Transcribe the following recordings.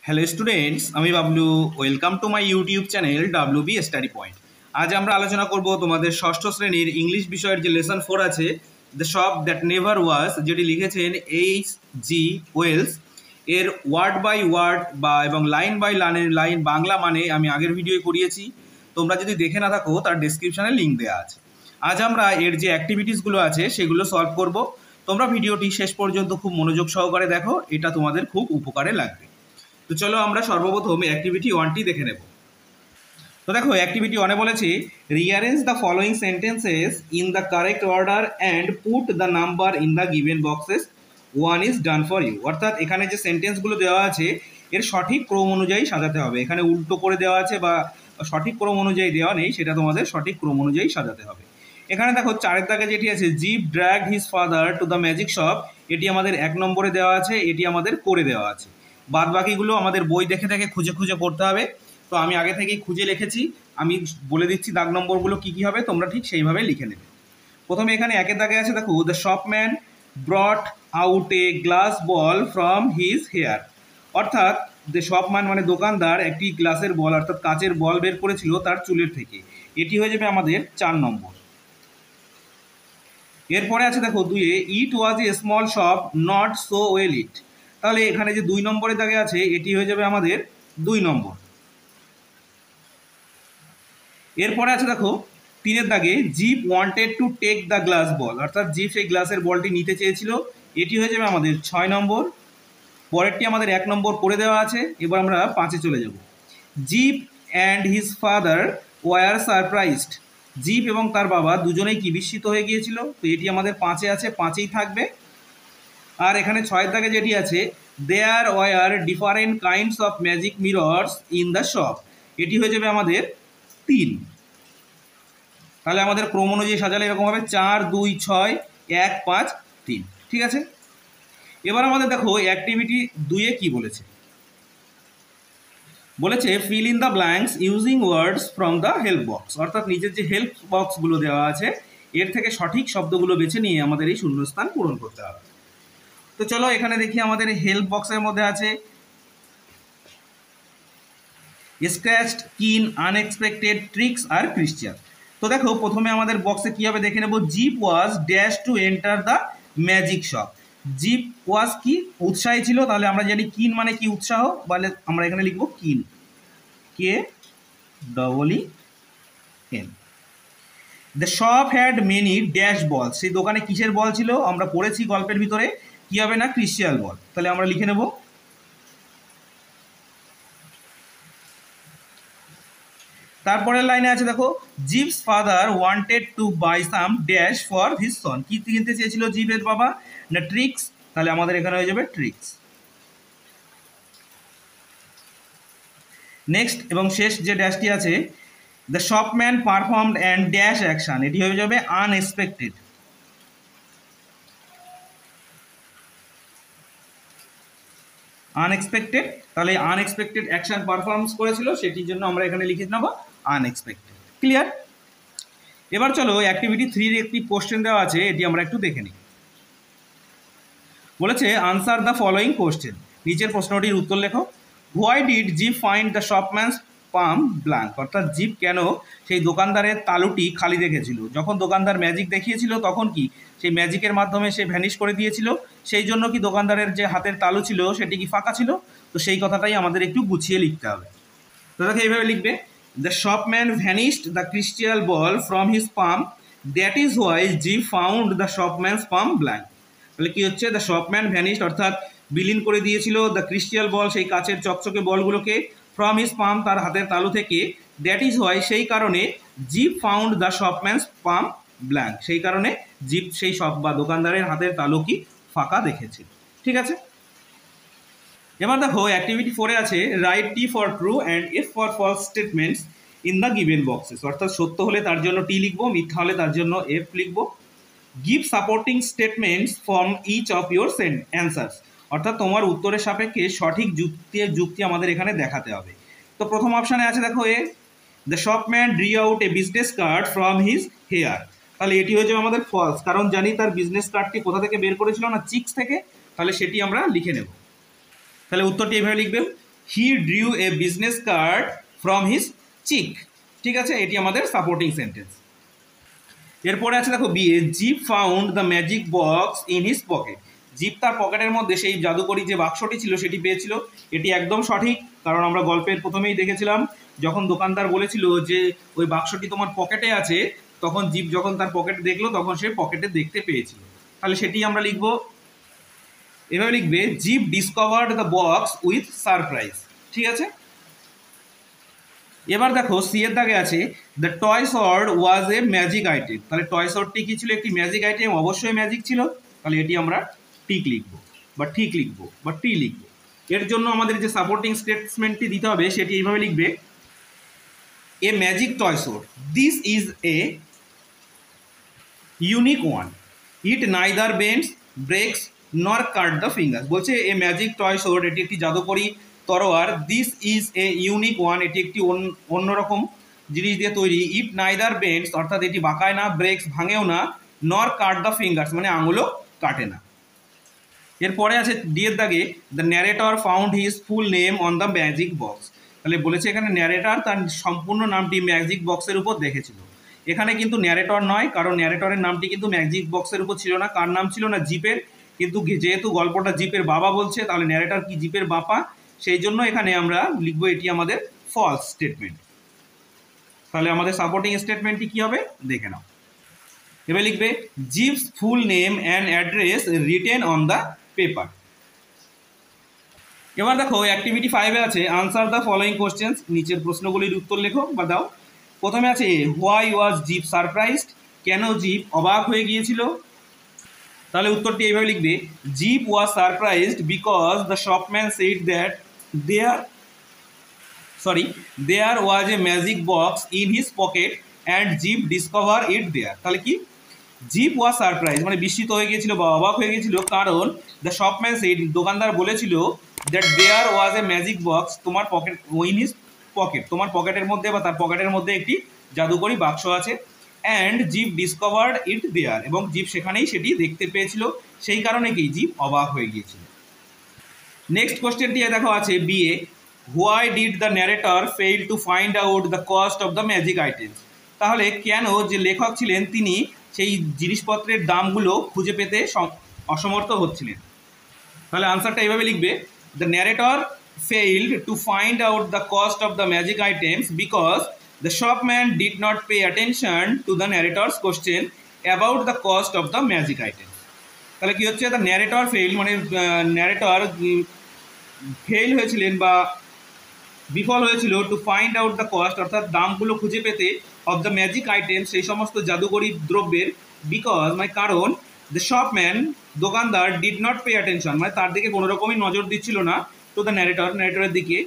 Hello students, আমি Bablu. Welcome to my YouTube channel WB study point. আজ আমরা আলোচনা করব তোমাদের ষষ্ঠ শ্রেণীর ইংলিশ বিষয়ের যে লেসন 4 আছে, the shop that never was, যেটি লিখেছেন H.G. ওয়েলস। এর ওয়ার্ড বাই ওয়ার্ড এবং লাইন বাই লাইন বাংলা মানে আমি আগের ভিডিও করিয়েছি। তোমরা যদি দেখে না থাকো তার ডেসক্রিপশনে লিঙ্ক দেওয়া আছে। আজ আমরা এর যে অ্যাক্টিভিটিসগুলো আছে সেগুলো সলভ করব। তোমরা ভিডিওটি শেষ পর্যন্ত খুব মনোযোগ সহকারে দেখো, এটা তোমাদের খুব উপকারে লাগবে। তো চলো আমরা সর্বপ্রথম অ্যাক্টিভিটি 1টি দেখে নেব। তো দেখো, অ্যাক্টিভিটি 1-এ বলেছে rearrange the following sentences in the correct order and put the number in the given boxes, one is done for you. অর্থাৎ এখানে যে সেন্টেন্সগুলো দেওয়া আছে এর সঠিক ক্রম অনুযায়ী সাজাতে হবে। এখানে উল্টো করে দেওয়া আছে বা সঠিক ক্রম অনুযায়ী দেওয়া নেই, সেটা তোমাদের সঠিক ক্রম অনুযায়ী সাজাতে হবে। এখানে দেখো 4-এর দাগে যেটি আছে, Gip dragged his father to the magic shop, এটি আমাদের 1 নম্বরে দেওয়া আছে, এটি আমাদের করে দেওয়া আছে। বাদ বাকিগুলো আমাদের বই দেখে দেখে খুঁজে খুঁজে করতে হবে। তো আমি আগে থেকেই খুঁজে লিখেছি, আমি বলে দিচ্ছি দাগ নম্বরগুলো কী কী হবে, তোমরা ঠিক সেইভাবে লিখে নেবে। প্রথমে এখানে 1-এর দাগে আছে, দেখো the shopman brought out a glass ball from his hair. অর্থাৎ দ্য শপম্যান মানে দোকানদার একটি গ্লাসের বল অর্থাৎ কাচের বল বের করেছিল তার চুলের থেকে, এটি হয়ে যাবে আমাদের 4 নম্বর। এরপরে আছে দেখো 2-এ, it was a small shop not so well it. তাহলে এখানে যে 2 নম্বরের দাগে আছে এটি হয়ে যাবে আমাদের 2 নম্বর। এরপরে আছে দেখো 3-এর দাগে, Gip wanted to take the glass ball. অর্থাৎ জিপ সেই গ্লাসের বলটি নিতে চেয়েছিল, এটি হয়ে যাবে আমাদের 6 নম্বর। পরেরটি আমাদের 1 নম্বর করে দেওয়া আছে। এবার আমরা 5-এ চলে যাব। Gip and his father were surprised. Gip এবং তার বাবা দুজনেই কি বিস্মিত হয়ে গিয়েছিল, তো এটি আমাদের 5-এ আছে, 5-এই থাকবে। আর এখানে 6-এর দাগে যেটি আছে, there were different kinds of magic mirrors in the shop, এটি হয়ে যাবে আমাদের 3। তাহলে আমাদের ক্রম অনুযায়ী সাজালে এরকম হবে 4, 2, 6, 1, 5, 3। ঠিক আছে। এবার আমাদের দেখো অ্যাক্টিভিটি 2-এ কি বলেছে। বলেছে fill in the blanks using words from the help box. অর্থাৎ নিজের যে হেল্প বক্সগুলো দেওয়া আছে এর থেকে সঠিক শব্দগুলো বেছে নিয়ে আমাদের এই শূন্যস্থান পূরণ করতে হবে। তো চলো এখানে দেখি, আমাদের হেল্প বক্সের মধ্যে আছে স্ক্র্যাচড, কিন, আনএক্সপেক্টেড, ট্রিক্স আর ক্রিশ্চিয়ান। তো দেখো প্রথমে আমাদের বক্সে কী হবে দেখে নেব। Zip was dash to enter the magic shop. Zip was কি উৎসাহী ছিল, তাহলে আমরা জানি কিন মানে কি উৎসাহ, বলে আমরা এখানে লিখবো keen, KEEN। The shop had many dash ball. সেই দোকানে কিসের বল ছিল, আমরা পড়েছি গল্পের ভিতরে, কি হবে না ক্রিশ্চিয়াল বল। তাহলে আমরা লিখে নেব। তারপরের লাইনে আছে দেখো, Gip's father wanted to buy some dash for his son. কি কিনতে চেয়েছিল জিপের বাবা, না ট্রিক্স। তাহলে আমাদের এখানে হয়ে যাবে ট্রিক্স। নেক্সট এবং শেষ যে ড্যাশটি আছে, the shopman performed and dash action, এটি হয়ে যাবে আনএক্সপেক্টেড। আনএক্সপেক্টেড, তাহলে আনএক্সপেক্টেড অ্যাকশন পারফর্মস করেছিল, সেটির জন্য আমরা এখানে লিখে নেব আনএক্সপেক্টেড। ক্লিয়ার। এবার চলো অ্যাক্টিভিটি 3-এর একটি কোশ্চেন দেওয়া আছে, এটি আমরা একটু দেখে নিই। বলেছে আনসার দ্য ফলোয়িং কোশ্চেন। নিচের প্রশ্নটির উত্তর লেখো। Why did Zip find the shopman's palm blank. অর্থাৎ জিপ কেন সেই দোকানদারের তালুটি খালি রেখেছিল। যখন দোকানদার ম্যাজিক দেখিয়েছিল তখন কি সেই ম্যাজিকের মাধ্যমে সে ভ্যানিশ করে দিয়েছিল, সেই জন্য কি দোকানদারের যে হাতের তালু ছিল সেটি কি ফাঁকা ছিল। তো সেই কথাটাই আমাদের একটু গুছিয়ে লিখতে হবে। তো দেখো এইভাবে লিখবে, the shopman vanished the crystal ball from his palm, that is why Zip found the shopman's palm blank. তাহলে কি হচ্ছে, দ্য শপম্যান ভ্যানিশড অর্থাৎ বিলীন করে দিয়েছিল দ্য ক্রিস্টাল বল সেই কাচের চকচকে বলগুলোকে, ফ্রম হিজ পাম তার হাতের তালু থেকে, দ্যাট ইজ হোয়াই সেই কারণে, Zip found the shopman's palm blank সেই কারণে জিপ সেই শপ বা দোকানদারের হাতের তালু কি ফাঁকা দেখেছিল। ঠিক আছে। এবার দেখো অ্যাক্টিভিটি 4-এ আছে write T for true and F for false statements in the given boxes. অর্থাৎ সত্য হলে তার জন্য টি লিখবো, মিথ্যা হলে তার জন্য এফ লিখবো। Give supporting statements from each of your answers. অর্থাৎ তোমার উত্তরের সাপেক্ষে সঠিক যুক্তি আমাদের এখানে দেখাতে হবে। তো প্রথম অপশানে আছে দেখো A, the shopman drew out a business card from his hair. তাহলে এটি হয়ে যাবে আমাদের ফলস, কারণ জানি তার বিজনেস কার্ডটি কোথা থেকে বের করেছিল, না চিক্স থেকে। তাহলে সেটি আমরা লিখে নেব। তাহলে উত্তরটি এইভাবে লিখবে, he drew a business card from his cheek. ঠিক আছে, এটি আমাদের সাপোর্টিং সেন্টেন্স। এরপরে আছে দেখো B, Gip found the magic box in his pocket. Gip তার পকেটের মধ্যে সেই জাদুকরি যে বাক্সটি ছিল সেটি পেয়েছিল। এটি একদম সঠিক, কারণ আমরা গল্পের প্রথমেই দেখেছিলাম যখন দোকানদার বলেছিল যে ওই বাক্সটি তোমার পকেটে আছে, তখন জিপ যখন তার পকেটে দেখলো তখন সে পকেটে দেখতে পেয়েছিল। তাহলে সেটি আমরা লিখবো, এভাবে লিখবে, Gip discovered the box with surprise. ঠিক আছে, এবার দেখো সি এর দাগে আছে the toy sword was a magic item. তাহলে টয় সর্ডটি কি ছিল? একটি ম্যাজিক আইটেম, অবশ্যই ম্যাজিক ছিল। তাহলে এটি আমরা ঠিক লিখবো বা ঠিক লিখবো বা টি লিখবো। এর জন্য আমাদের যে সাপোর্টিং স্টেটমেন্টটি দিতে হবে সেটি এইভাবে লিখবে, a magic toy sword, this is a unique one, it neither bends breaks nor cut the finger. বলছে এ ম্যাজিক টয় সোর্ড, এটি একটি জাদুকরি তরোয়ার। This is a unique one, এটি একটি অন্যরকম জিনিস দিয়ে তৈরি। ইট নাইদার বেন্ডস, অর্থাৎ এটি বাঁকায় না, ব্রেকস ভাঙেও না, নর কাট দ্য ফিঙ্গার্স মানে আঙুলও কাটে না। এরপরে আছে ডি এর দাগে, the narrator found his full name on the magic box. তাহলে বলেছে এখানে ন্যারেটর তার সম্পূর্ণ নামটি ম্যাজিক বক্সের উপর দেখেছিল। এখানে কিন্তু ন্যারেটর নয়, কারণ ন্যারেটরের নামটি কিন্তু ম্যাজিক বক্সের উপর ছিল না। কার নাম ছিল না? জিপের। কিন্তু যেহেতু গল্পটা জিপের বাবা বলছে, তাহলে ন্যারেটর কি জিপের বাবা, সেই জন্য এখানে আমরা লিখবো এটি আমাদের ফলস স্টেটমেন্ট। তাহলে আমাদের সাপোর্টিং স্টেটমেন্টটি কি হবে দেখে নাও। এবার লিখবে, jeeps full name and address written on the paper. এবার দেখো অ্যাক্টিভিটি 5-এ আছে আনসার দ্য ফলোয়িং কোশ্চেন্স। নিচের প্রশ্নগুলির উত্তর লেখো বা দাও। প্রথমে আছে হোয়াই ওয়াজ জিপ সারপ্রাইজড, কেন জিপ অবাক হয়ে গিয়েছিল? তাহলে উত্তরটি এইভাবে লিখবে, Zip was surprised because the shopman said that there was a magic box in his pocket and Zip discover it there. তাহলে কি, জিপ ওয়াজ সারপ্রাইজ মানে বিস্মিত হয়ে গিয়েছিল বা অবাক হয়ে গিয়েছিল, কারণ দ্য শপম্যান সেড দোকানদার বলেছিল that there was a magic box তোমার পকেট ইন হিজ পকেট, তোমার পকেটের মধ্যে বা তার পকেটের মধ্যে একটি জাদুকরি বাক্স আছে। অ্যান্ড জিপ ডিসকভার্ড ইট দেয়ার, এবং জিপ সেখানেই সেটি দেখতে পেয়েছিল, সেই কারণে কি জিপ অবাক হয়ে গিয়েছিল। নেক্সট কোশ্চেনটি দেখো আছে BA, why did the narrator fail to find out the cost of the magic items. তাহলে কেন যে লেখক ছিলেন তিনি সেই জিনিসপত্রের দামগুলো খুঁজে পেতে অসমর্থ হচ্ছিলেন? তাহলে আনসারটা এইভাবে লিখবে, the narrator failed to find out the cost of the magic items because the shopman did not pay attention to the narrator's question about the cost of the magic items. তাহলে কি হচ্ছে, দ্য ন্যারেটর ফেইল মানে narrator fail হয়েছিলেন বা বিফল হয়েছিল to find out the cost অর্থাৎ দামগুলো খুঁজে পেতে অফ দ্য ম্যাজিক আইটেম সেই সমস্ত জাদুকরি দ্রব্যের, বিকজ মানে কারণ দ্য শপম্যান দোকানদার ডিড নট পে অ্যাটেনশন মানে তার দিকে কোনো রকমই নজর দিচ্ছিল না, টু দ্য ন্যারেটরের দিকে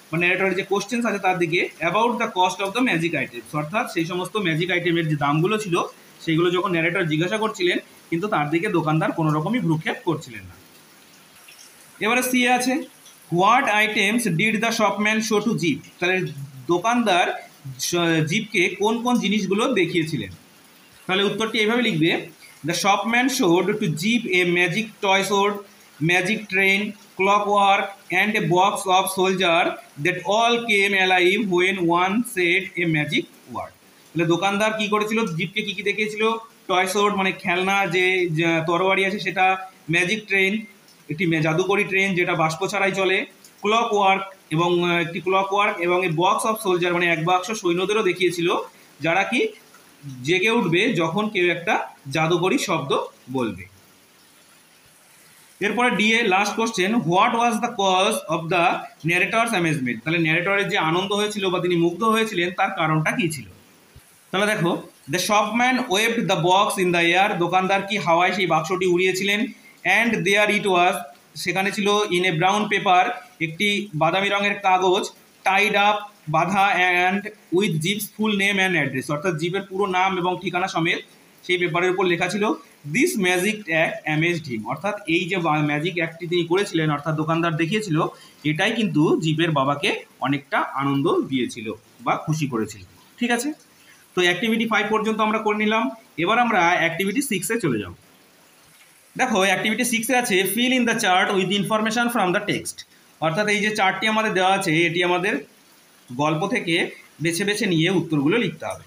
বা ন্যারেটরের যে কোশ্চেন্স আছে তার দিকে, about the cost of the magic items অর্থাৎ সেই সমস্ত ম্যাজিক আইটেমের যে দামগুলো ছিল সেইগুলো যখন ন্যারেটর জিজ্ঞাসা করছিলেন, কিন্তু তার দিকে দোকানদার কোনো রকমই ভ্রুক্ষেপ করছিলেন না। এবারে সি আছে, what items did the shopman show to Gip. তাহলে দোকানদার জিপকে কোন কোন জিনিসগুলো দেখিয়েছিলেন? তাহলে উত্তরটি এইভাবে লিখবে, the shopman showed to Gip a magic toy sword, magic train, clockwork and a box of soldier that all came alive when one said a magic word. তাহলে দোকানদার কি করেছিল, জিপকে কি কি দেখিয়েছিল? টয় সোর্ড মানে খেলনা যে তরবারি আছে সেটা, ম্যাজিক ট্রেন একটি জাদুকরি ট্রেন যেটা বাষ্প ছাড়াই চলে, ক্লক ওয়ার্ক এবং একটি ক্লক ওয়ার্ক এবং এই বক্স অফ সোলজার মানে এক বাক্স সৈন্যদেরও দেখিয়েছিল, যারা কি জেগে উঠবে যখন কেউ একটা জাদুকরি শব্দ বলবে। এরপরে ডি এ last question, what was the cause of the narrator's amazement. তাহলে ন্যারেটরের যে আনন্দ হয়েছিল বা তিনি মুগ্ধ হয়েছিলেন তার কারণটা কী ছিল? তাহলে দেখো, the shopman waved the box in the air, দোকানদার কি হাওয়ায় সেই বাক্সটি উড়িয়েছিলেন। অ্যান্ড দেয়ার ইট ওয়াজ, সেখানে ছিল ইন এ ব্রাউন পেপার, একটি বাদামি রঙের কাগজ, টাইড আপ বাধা, and with jeeps full name and address অর্থাৎ জিপের পুরো নাম এবং ঠিকানা সমেত সেই পেপারের উপর লেখা ছিল। দিস ম্যাজিক অ্যাক্ট অ্যামেজড হিম, অর্থাৎ এই যে ম্যাজিক অ্যাক্টটি তিনি করেছিলেন অর্থাৎ দোকানদার দেখিয়েছিল, এটাই কিন্তু জিপের বাবাকে অনেকটা আনন্দ দিয়েছিল বা খুশি করেছিল। ঠিক আছে, তো অ্যাক্টিভিটি 5 পর্যন্ত আমরা করে নিলাম। এবার আমরা অ্যাক্টিভিটি 6-এ চলে যাব। দেখো অ্যাক্টিভিটি 6-এ আছে fill in the chart with information from the text, অর্থাৎ এই যে চারটি আমাদের দেওয়া আছে এটি আমাদের গল্প থেকে বেছে বেছে নিয়ে উত্তরগুলো লিখতে হবে।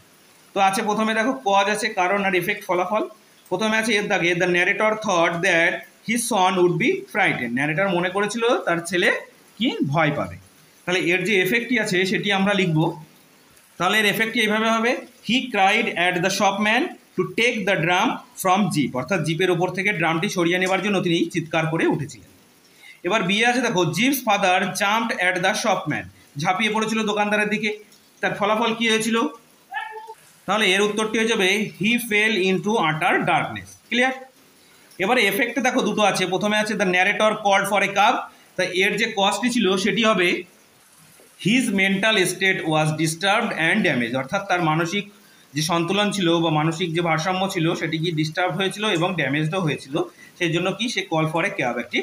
তো আছে প্রথমে দেখো কজ আছে, কারণ আর এফেক্ট, ফলাফল। প্রথমে আছে এর দাগে, the narrator thought that his son would be frighten. Narrator মনে করেছিল তার ছেলে কি ভয় পাবে। তাহলে এর যে এফেক্টটি আছে সেটি আমরা লিখব। তাহলে এর এফেক্টটি এইভাবে হবে, he cried at the shopman to take the drum from Zip. অর্থাৎ জিপের ওপর থেকে ড্রামটি সরিয়ে নেবার জন্য তিনি চিৎকার করে উঠেছিলেন। এবার বিয়ে আছে দেখো, Gip's father jumped at the shopman. ঝাঁপিয়ে পড়েছিল দোকানদারের দিকে। তার ফলাফল কি হয়েছিল? তাহলে এর উত্তরটি হয়ে যাবে, he fell into utter darkness. Clear? এবারে এফেক্টে দেখো দুটো আছে। প্রথমে আছে the narrator called for a cup. তা এর যে কস্টটি ছিল সেটি হবে his mental state was disturbed and damage. অর্থাৎ তার মানসিক যে সন্তুলন ছিল বা মানসিক যে ভারসাম্য ছিল সেটি কি ডিস্টার্ব হয়েছিল এবং ড্যামেজডও হয়েছিল। সেই জন্য কি সে কল ফর এ ক্যাব, একটি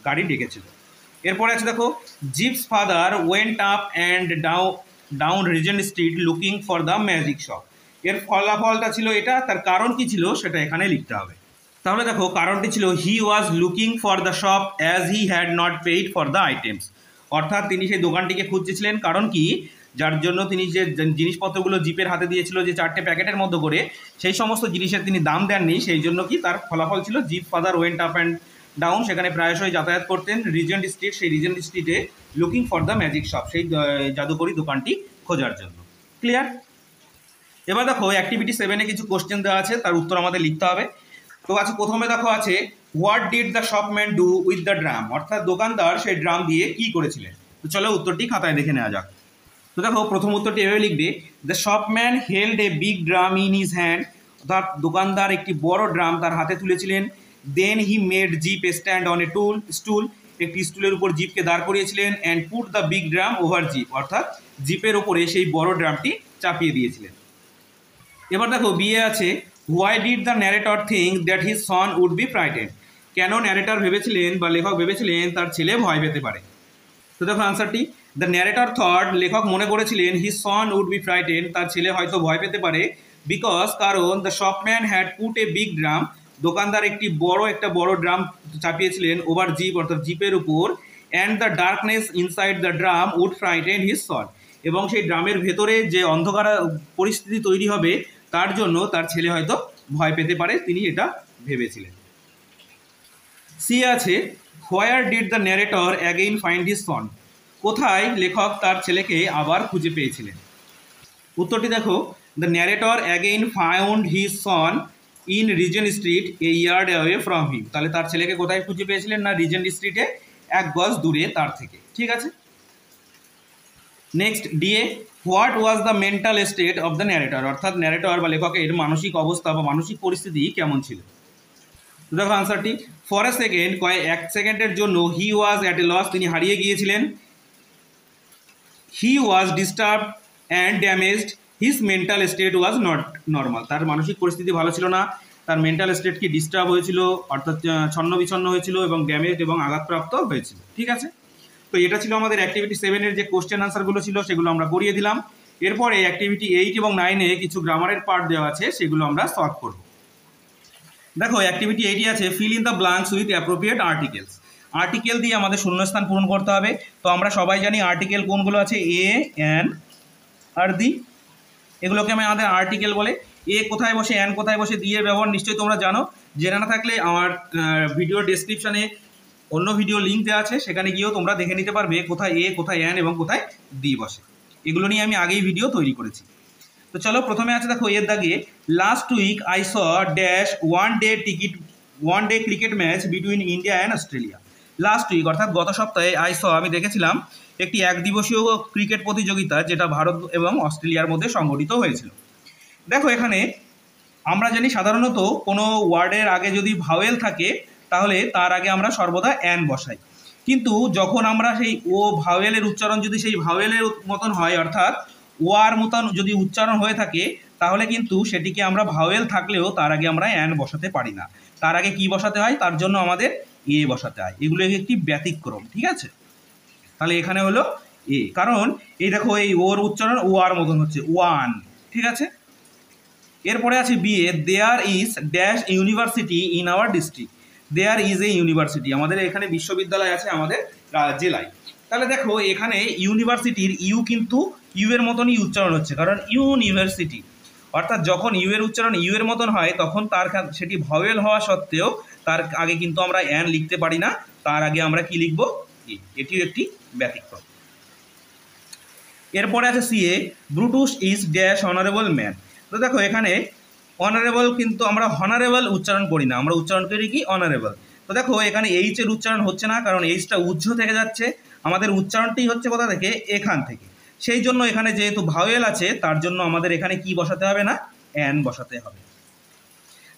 গাড়ি ডেকেছিল। এরপরে আছে দেখো, Gip's father went up and down Regent street looking for the magic shop. এর ফলাফলটা ছিল এটা, তার কারণ কি ছিল সেটা এখানে লিখতে হবে। তাহলে দেখো কারণটি ছিল, he was looking for the shop as he had not paid for the items. অর্থাৎ তিনি সেই দোকানটিকে খুঁজছিলেন, কারণ কি, যার জন্য তিনি যে জিনিসপত্রগুলো জিপের হাতে দিয়েছিল যে 4টে প্যাকেটের মধ্যে করে, সেই সমস্ত জিনিসের তিনি দাম দেননি। সেই জন্য কি তার ফলাফল ছিল Gip father went up and down, সেখানে প্রায়শই যাতায়াত করতেন রিজেন্ট স্ট্রিট, সেই রিজেন্ট স্ট্রিটে looking for the magic shop, সেই জাদুকরি দোকানটি খোঁজার জন্য। ক্লিয়ার? এবার দেখো অ্যাক্টিভিটি 7-এ কিছু কোশ্চেন দেওয়া আছে, তার উত্তর আমাদের লিখতে হবে। তো আছে প্রথমে দেখো আছে, what did the shopman do with the drum. অর্থাৎ দোকানদার সেই ড্রাম দিয়ে কি করেছিলেন। তো চলো উত্তরটি খাতায় দেখে নেওয়া যাক। তো দেখো প্রথম উত্তরটি এভাবে লিখবে, the shopman held a big drum in his hand. অর্থাৎ দোকানদার একটি বড় ড্রাম তার হাতে তুলেছিলেন। Then he made Zip stand on a stool. একটি স্টুলের উপর জিপকে দাঁড় করিয়েছিলেন। And put the big drum over Zip. অর্থাৎ জিপের ওপরে সেই বড় ড্রামটি চাপিয়ে দিয়েছিলেন। এবার দেখো বিয়ে আছে, why did the narrator think that his son would be frightened. কেন ন্যারেটর ভেবেছিলেন বা লেখক ভেবেছিলেন তার ছেলে ভয় পেতে পারে। তো দেখো আনসারটি, দ্য ন্যারেটর থট, লেখক মনে করেছিলেন, his son would be frightened, তার ছেলে হয়তো ভয় পেতে পারে। বিকজ, কারণ, the shopman had put a big drum, দোকানদার একটা বড় ড্রাম চাপিয়েছিলেন ওভার জিপ, অর্থাৎ জিপের উপর। And the darkness inside the drum would frighten his son, এবং সেই ড্রামের ভেতরে যে অন্ধকার পরিস্থিতি তৈরি হবে তার জন্য তার ছেলে হয়তো ভয় পেতে পারে, তিনি এটা ভেবেছিলেন। সি আছে, where did the narrator again find his son. কোথায় লেখক তার ছেলেকে আবার খুঁজে পেয়েছিলেন। উত্তরটি দেখো, the narrator again found his son in Regent street A yard away from him. তাহলে তার ছেলেকে কোথায় খুঁজে পেয়েছিলেন না রিজেন্ট স্ট্রিটে 1 গজ দূরে তার থেকে। ঠিক আছে। Next DA, what was the mental state of the narrator. অর্থাৎ ন্যারেটর বা লেখকের মানসিক অবস্থা বা মানসিক পরিস্থিতি কেমন ছিল। তো দেখো আনসারটি, ফর এ সেকেন্ড, এক সেকেন্ডের জন্য, হি ওয়াজ অ্যাট এ লস, তিনি হারিয়ে গিয়েছিলেন। He was disturbed and damaged, his mental state was not normal. তার মানসিক পরিস্থিতি ভালো ছিল না, তার মেন্টাল স্টেট কি ডিস্টার্ব হয়েছিল, অর্থাৎ ছন্ন বিছন্ন হয়েছিল এবং ড্যামেজড এবং আঘাতপ্রাপ্ত হয়েছিল। ঠিক আছে। তো এটা ছিল আমাদের অ্যাক্টিভিটি 7-এর যে কোশ্চেন আনসারগুলো ছিল সেগুলো আমরা করিয়ে দিলাম। এরপরে অ্যাক্টিভিটি 8 এবং 9-এ কিছু গ্রামারের পার্ট দেওয়া আছে, সেগুলো আমরা সলভ করব। দেখো অ্যাক্টিভিটি 8 আছে, fill in the blanks with appropriate articles. Article দিয়ে আমাদের শূন্যস্থান পূরণ করতে হবে। তো আমরা সবাই জানি আর্টিকেল কোনগুলো আছে, এ, অ্যান আর দি, এগুলোকে আমাদের আর্টিকেল বলে। এ কোথায় বসে, অ্যান কোথায় বসে, দি এর ব্যবহার নিশ্চয়ই তোমরা জানো। জেনে না থাকলে আমার ভিডিও ডেসক্রিপশানে অন্য ভিডিও লিঙ্ক দেওয়া আছে, সেখানে গিয়েও তোমরা দেখে নিতে পারবে কোথায় এ, কোথায় অ্যান এবং কোথায় দি বসে। এগুলো নিয়ে আমি আগেই ভিডিও তৈরি করেছি। তো চলো প্রথমে আছে দেখো এর দাগে, last week I saw dash one day cricket match between India and Australia. Last week অর্থাৎ গত সপ্তাহে আমি দেখেছিলাম একটি একদিবসীয় ক্রিকেট প্রতিযোগিতা, যেটা ভারত এবং অস্ট্রেলিয়ার মধ্যে সংগঠিত হয়েছিল। দেখো এখানে আমরা জানি সাধারণত কোনো ওয়ার্ডের আগে যদি ভাওয়েল থাকে তাহলে তার আগে আমরা সর্বদা অ্যান বসাই। কিন্তু যখন আমরা সেই ভাওয়েলের উচ্চারণ যদি সেই ভাওয়েলের মতন হয়, অর্থাৎ ওয়ার মতন যদি উচ্চারণ হয়ে থাকে, তাহলে কিন্তু সেটিকে আমরা ভাওয়েল থাকলেও তার আগে আমরা অ্যান বসাতে পারি না। তার আগে কি বসাতে হয়, তার জন্য আমাদের এ বসাতে হয়। এগুলো একটি ব্যতিক্রম। ঠিক আছে। তাহলে এখানে হলো এ, কারণ এই দেখো এই ওর উচ্চারণ ওয়ার মতন হচ্ছে, ওয়ান। ঠিক আছে। এরপরে আছে B, there is dash university in our district. There is a university, আমাদের এখানে বিশ্ববিদ্যালয় আছে আমাদের জেলায়। তাহলে দেখো এখানে ইউনিভার্সিটির ইউ কিন্তু ইউ এর মতনই উচ্চারণ হচ্ছে, কারণ ইউনিভার্সিটি অর্থাৎ যখন ইউ এর উচ্চারণ ইউ এর মতন হয় তখন সেটি ভাওয়েল হওয়া সত্ত্বেও তার আগে কিন্তু আমরা অ্যান লিখতে পারি না, তার আগে আমরা কি লিখব, এটিও একটি ব্যতিক্রম। এরপরে আছে CA, Brutus is dash honourable man. তো দেখো এখানে অনারেবল কিন্তু আমরা হনারেবল উচ্চারণ করি না, আমরা উচ্চারণ করি কি অনারেবল। তো দেখো এখানে এইচ এর উচ্চারণ হচ্ছে না, কারণ এইচটা উজ্জ্ব থেকে যাচ্ছে, আমাদের উচ্চারণটি হচ্ছে কোথা থেকে, এখান থেকে। সেই জন্য এখানে যেহেতু ভাওয়েল আছে তার জন্য আমাদের এখানে কি বসাতে হবে না, অ্যান বসাতে হবে।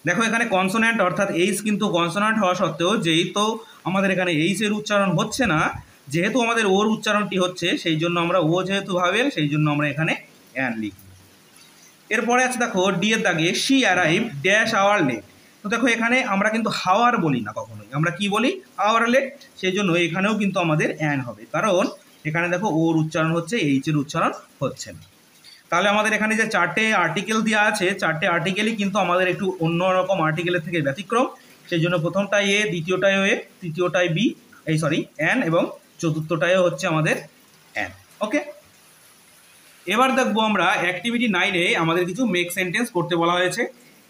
দেখো এখানে কনসোন্যান্ট অর্থাৎ এইচ কিন্তু কনসোন্যান্ট হওয়া সত্ত্বেও যেহেতু আমাদের এখানে এইচ এর উচ্চারণ হচ্ছে না, যেহেতু আমাদের ওর উচ্চারণটি হচ্ছে সেই জন্য আমরা ও যেহেতু ভাওয়েল সেই জন্য আমরা এখানে অ্যান লিখব। এরপরে আছে দেখো ডি এর দাগে, she arrive dash hour late. তো দেখো এখানে আমরা কিন্তু হাওয়ার বলি না কখনোই, আমরা কি বলি, আওয়ার লেট। সেই জন্য এখানেও কিন্তু আমাদের অ্যান হবে, কারণ এখানে দেখো ওর উচ্চারণ হচ্ছে, এইচ এর উচ্চারণ হচ্ছে না। তাহলে আমাদের এখানে যে চারটে আর্টিকেল দেওয়া আছে, চারটে আর্টিকেলই কিন্তু আমাদের একটু অন্যরকম আর্টিকেলের থেকে ব্যতিক্রম। সেই জন্য প্রথমটাই এ, দ্বিতীয়টায় এ, তৃতীয়টায় বি, অ্যান, এবং চতুর্থটায় হচ্ছে আমাদের অ্যান। ওকে, এবার দেখবো আমরা অ্যাক্টিভিটি 9-এ আমাদের কিছু মেক সেন্টেন্স করতে বলা হয়েছে।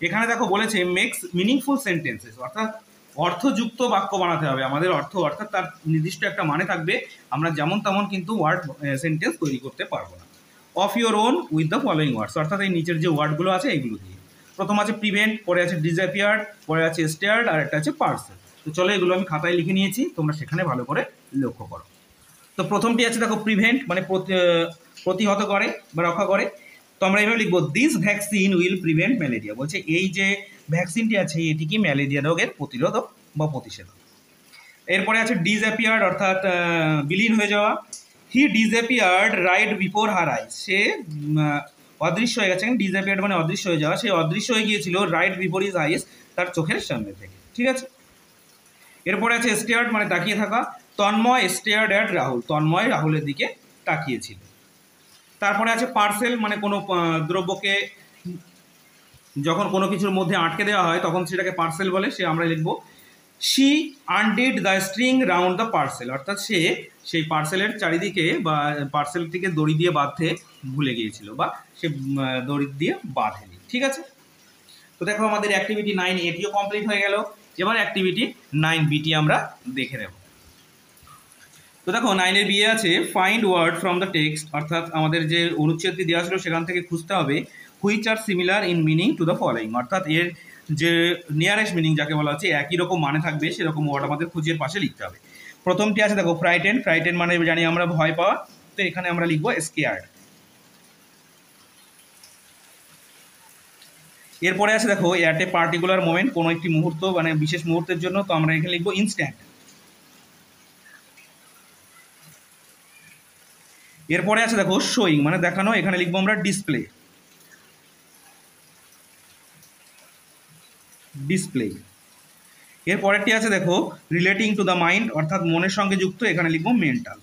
এখানে দেখো বলেছে মেক্স মিনিংফুল সেন্টেন্সেস, অর্থাৎ অর্থযুক্ত বাক্য বানাতে হবে আমাদের, অর্থাৎ তার নির্দিষ্ট একটা মানে থাকবে, আমরা যেমন তেমন কিন্তু ওয়ার্ড সেন্টেন্স তৈরি করতে পারবো না। Of your own with the following words, অর্থাৎ এই নিচের যে ওয়ার্ডগুলো আছে এইগুলো দিয়ে। প্রথম আছে প্রিভেন্ট, পরে আছে ডিসঅ্যাপিয়ার্ড, পরে আছে স্টেয়ার্ড, আর একটা আছে পার্সেল। তো চলো এগুলো আমি খাতায় লিখে নিয়েছি, তোমরা সেখানে ভালো করে লক্ষ্য করো। তো প্রথমটি আছে দেখো প্রিভেন্ট, মানে প্রতিহত করে বা রক্ষা করে। তো আমরা এইভাবে লিখবো, this vaccine will prevent malaria. বলছে এই যে ভ্যাকসিনটি আছে এটি কি ম্যালেরিয়া রোগের প্রতিরোধক বা প্রতিষেধক। এরপরে আছে ডিসঅ্যাপিয়ার্ড, অর্থাৎ বিলীন হয়ে যাওয়া। হি ডিসঅ্যাপিয়ার্ড রাইট বিফোর হার আইস, সে অদৃশ্য হয়ে গেছে। ডিসঅ্যাপিয়ার্ড মানে অদৃশ্য হয়ে যাওয়া, সে অদৃশ্য হয়ে গিয়েছিল রাইট বিফোর হিজ আইস, তার চোখের সামনে থেকে। ঠিক আছে, এরপরে আছে স্টেয়ার্ড মানে তাকিয়ে থাকা। তন্ময় স্টেয়ার্ড অ্যাট রাহুল, তন্ময় রাহুলের দিকে তাকিয়েছিল। তারপরে আছে পার্সেল, মানে কোনো দ্রব্যকে যখন কোনো কিছুর মধ্যে আটকে দেওয়া হয় তখন সেটাকে পার্সেল বলে। সে আমরা লিখবো, she undid the string round the parcel, অর্থাৎ সে সেই পার্সেলের চারিদিকে বা পার্সেলটিকে দড়ি দিয়ে বাঁধতে ভুলে গিয়েছিল, বা সে দড়ি দিয়ে বাঁধেনি। ঠিক আছে, তো দেখো আমাদের অ্যাক্টিভিটি 9 এটিও কমপ্লিট হয়ে গেল। এবার অ্যাক্টিভিটি 9B আমরা দেখে নেব। তো দেখো 9-এর বিয়ে আছে find word from the text, অর্থাৎ আমাদের যে অনুচ্ছেদটি দেওয়া ছিল সেখান থেকে খুঁজতে হবে which are similar in meaning to the following, অর্থাৎ এর যে নিয়ারেস্ট মিনিং যাকে বলা হচ্ছে একই রকম মানে থাকবে সেরকম ওয়ার্ড আমাদের খুঁজে পাশে লিখতে হবে। প্রথমটি আছে দেখো ফ্রাইটেন, ফ্রাইটেন মানে জানি আমরা ভয় পাওয়া, তো এখানে আমরা লিখবো স্কেয়ার্ড। এরপরে আছে দেখো অ্যাট এ পার্টিকুলার মোমেন্ট, কোনো একটি মুহূর্ত মানে বিশেষ মুহূর্তের জন্য, তো আমরা এখানে লিখবো ইনস্ট্যান্ট। এরপরে আছে দেখো শোয়িং মানে দেখানো, এখানে লিখবো আমরা ডিসপ্লে। ডিসপ্লে। এর পরেরটি আছে দেখো রিলেটিং টু দ্য মাইন্ড, অর্থাৎ মনের সঙ্গে যুক্ত, এখানে লিখবো মেন্টাল।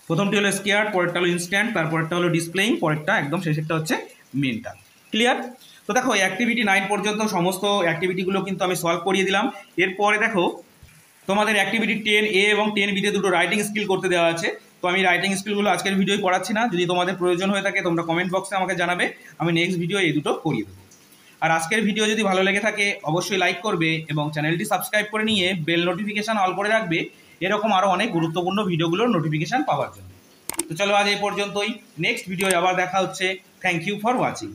প্রথমটি হলো স্কেয়ার্ড, পরেরটা হলো ইনস্ট্যান্ট, তারপরেরটা হলো ডিসপ্লেইং, পরেরটা একদম শেষেরটা হচ্ছে মেন্টাল। ক্লিয়ার? তো দেখো অ্যাক্টিভিটি 9 পর্যন্ত সমস্ত অ্যাক্টিভিটিগুলো কিন্তু আমি সলভ করিয়ে দিলাম। এরপরে দেখো তোমাদের অ্যাক্টিভিটি 10A এবং 10Bতে দুটো রাইটিং স্কিল করতে দেওয়া আছে। তো আমি রাইটিং স্কিলগুলো আজকের ভিডিওয় পড়াচ্ছি না, যদি তোমাদের প্রয়োজন হয়ে থাকে তোমরা কমেন্ট বক্সে আমাকে জানাবে, আমি নেক্সট ভিডিও এই দুটো করিয়ে দেবো। আর আজকের ভিডিও যদি ভালো লেগে থাকে অবশ্যই লাইক করবে এবং চ্যানেলটি সাবস্ক্রাইব করে নিয়ে বেল নোটিফিকেশান অল করে রাখবে এরকম আরও অনেক গুরুত্বপূর্ণ ভিডিওগুলোর নোটিফিকেশান পাওয়ার জন্য। তো চলো আজ এই পর্যন্তই, নেক্সট ভিডিও আবার দেখা হচ্ছে। Thank you for watching.